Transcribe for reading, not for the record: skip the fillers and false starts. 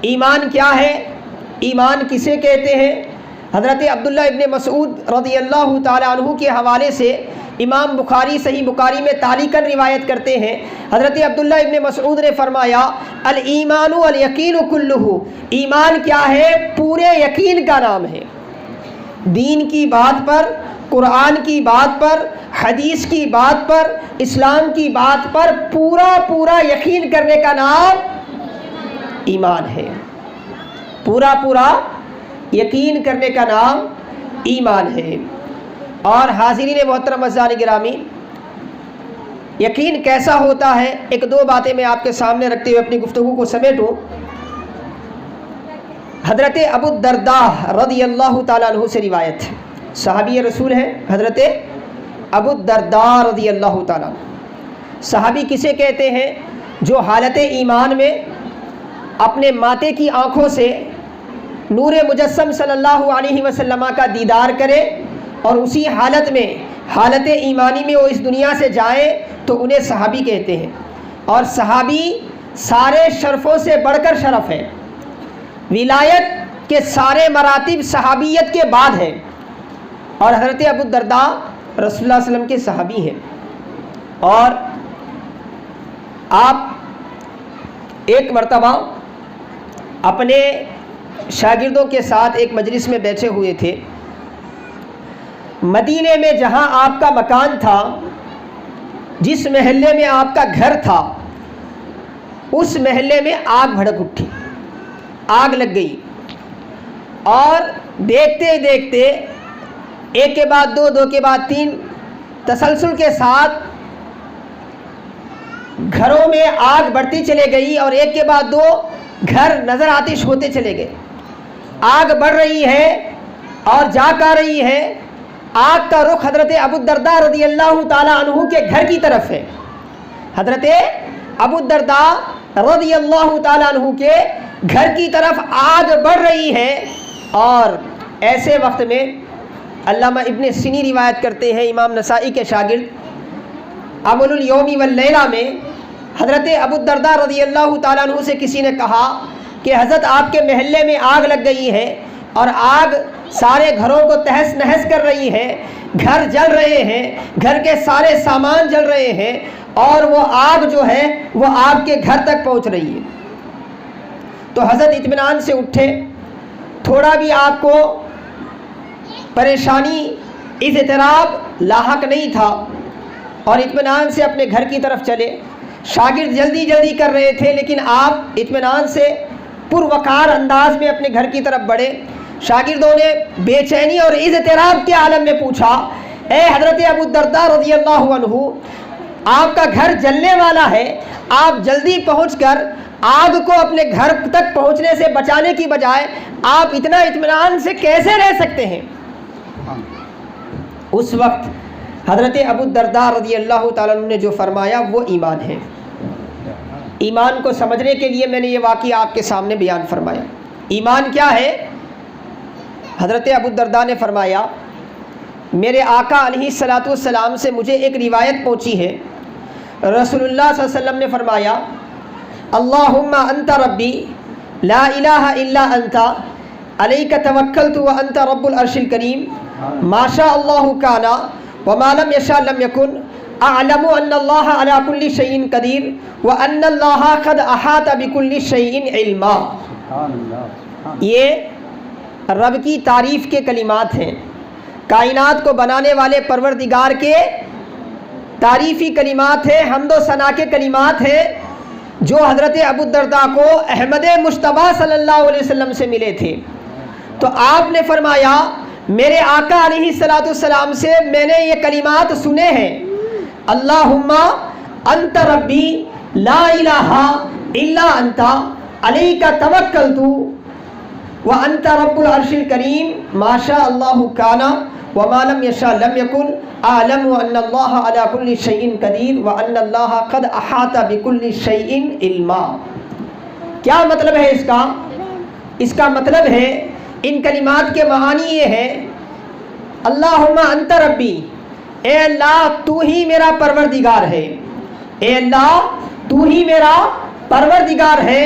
ایمان کیا ہے؟ ایمان کسے کہتے ہیں؟ حضرت عبداللہ ابن مسعود رضی اللہ تعالیٰ عنہ کے حوالے سے امام بخاری صحیح بخاری میں تعلیقاً روایت کرتے ہیں، حضرت عبداللہ ابن مسعود نے فرمایا الایمان الیقین کلہ، ایمان کیا ہے؟ پورے یقین کا نام ہے۔ دین کی بات پر، قرآن کی بات پر، حدیث کی بات پر، اسلام کی بات پر پورا یقین کرنے کا نام ایمان ہے۔ پورا یقین کرنے کا نام ایمان ہے۔ اور حاضرین محترم عزیزان گرامی، یقین کیسا ہوتا ہے؟ ایک دو باتیں میں آپ کے سامنے رکھتے ہوئے اپنی گفتگو کو سمیٹوں۔ حضرت ابو الدرداء رضی اللہ تعالیٰ عنہ سے روایت ہے، صحابی رسول ہیں حضرت ابو الدرداء رضی اللہ تعالیٰ عنہ۔ صحابی کسے کہتے ہیں؟ جو حالت ایمان میں اپنے ماتے کی آنکھوں سے نور مجسم صلی اللہ علیہ وسلم کا دیدار کرے اور اسی حالت میں، حالت ایمانی میں وہ اس دنیا سے جائے تو انہیں صحابی کہتے ہیں۔ اور صحابی سارے شرفوں سے بڑھ کر شرف ہے، ولایت کے سارے مراتب صحابیت کے بعد ہیں، اور حضرت ابو الدرداء رسول اللہ صلی اللہ علیہ وسلم کے صحابی ہیں۔ اور آپ ایک مرتبہ اپنے شاگردوں کے ساتھ ایک مجلس میں بیٹھے ہوئے تھے۔ مدینے میں جہاں آپ کا مکان تھا، جس محلے میں آپ کا گھر تھا، اس محلے میں آگ بھڑک اٹھی، آگ لگ گئی، اور دیکھتے دیکھتے ایک کے بعد دو، دو کے بعد تین، تسلسل کے ساتھ گھروں میں آگ بڑھتی چلے گئی، اور ایک کے بعد دو گھر نظر آتش ہوتے چلے گئے۔ آگ بڑھ رہی ہے اور جاگ آ رہی ہے، آگ کا رخ حضرت ابو الدرداء رضی اللہ تعالیٰ عنہ کے گھر کی طرف ہے۔ حضرت ابو الدرداء رضی اللہ تعالیٰ عنہ کے گھر کی طرف آگ بڑھ رہی ہے، اور ایسے وقت میں علامہ ابن سینی روایت کرتے ہیں، امام نسائی کے شاگرد، عمل الیوم واللیلہ میں حضرت ابو الدرداء رضی اللہ تعالیٰ عنہ سے کسی نے کہا کہ حضرت آپ کے محلے میں آگ لگ گئی ہے، اور آگ سارے گھروں کو تہس نہس کر رہی ہے، گھر جل رہے ہیں، گھر کے سارے سامان جل رہے ہیں، اور وہ آگ جو ہے وہ آپ کے گھر تک پہنچ رہی ہے۔ تو حضرت اطمینان سے اٹھے، تھوڑا بھی آپ کو پریشانی، اضطراب لاحق نہیں تھا، اور اطمینان سے اپنے گھر کی طرف چلے۔ شاگرد جلدی جلدی کر رہے تھے، لیکن آپ اطمینان سے پروقار انداز میں اپنے گھر کی طرف بڑھے۔ شاگردوں نے بے چینی اور اضطراب کے عالم میں پوچھا، اے حضرت ابو الدرداء رضی اللہ عنہ، آپ کا گھر جلنے والا ہے، آپ جلدی پہنچ کر آگ کو اپنے گھر تک پہنچنے سے بچانے کی بجائے آپ اتنا اطمینان سے کیسے رہ سکتے ہیں؟ اس وقت حضرت ابو الدرداء رضی اللہ تعالیٰ عنہ نے جو فرمایا وہ ایمان ہے۔ ایمان کو سمجھنے کے لیے میں نے یہ واقعہ آپ کے سامنے بیان فرمایا۔ ایمان کیا ہے؟ حضرت ابو الدرداء نے فرمایا، میرے آقا علیہ الصلاۃ والسلام سے مجھے ایک روایت پہنچی ہے، رسول اللہ صلی اللہ علیہ وسلم نے فرمایا، اللہم انت ربی لا الہ الا انت علیک توکلت وانت رب العرش الکریم ما شاء اللہ کان وما لم یشاء لم یکن اعلم ان اللہ علی کل شیء قدیر وان اللہ قد احاط بکل شیء علما۔ یہ رب کی تعریف کے کلمات ہیں، کائنات کو بنانے والے پروردگار کے تعریفی کلمات ہیں، حمد و ثنا کے کلمات ہیں، جو حضرت ابو الدرداء کو احمد مجتبیٰ صلی اللہ علیہ وسلم سے ملے تھے۔ تو آپ نے فرمایا، میرے آقا علیہ الصلاۃ والسلام سے میں نے یہ کلمات سنے ہیں، اللہم انت ربی لا الہ الا انت علیک توکلت وانت رب العرش الکریم ما شاء اللہ کان وما لم یشاء لم یکن اعلم ان اللہ علی کل شیء قدیر وان اللہ قد احاط بکل شیء علما۔ کیا مطلب ہے اس کا؟ اس کا مطلب ہے، ان کلمات کے معانی یہ ہے، اللہم انت ربی، اے اللہ تو ہی میرا پروردگار ہے، اے اللہ تو ہی میرا پروردگار ہے،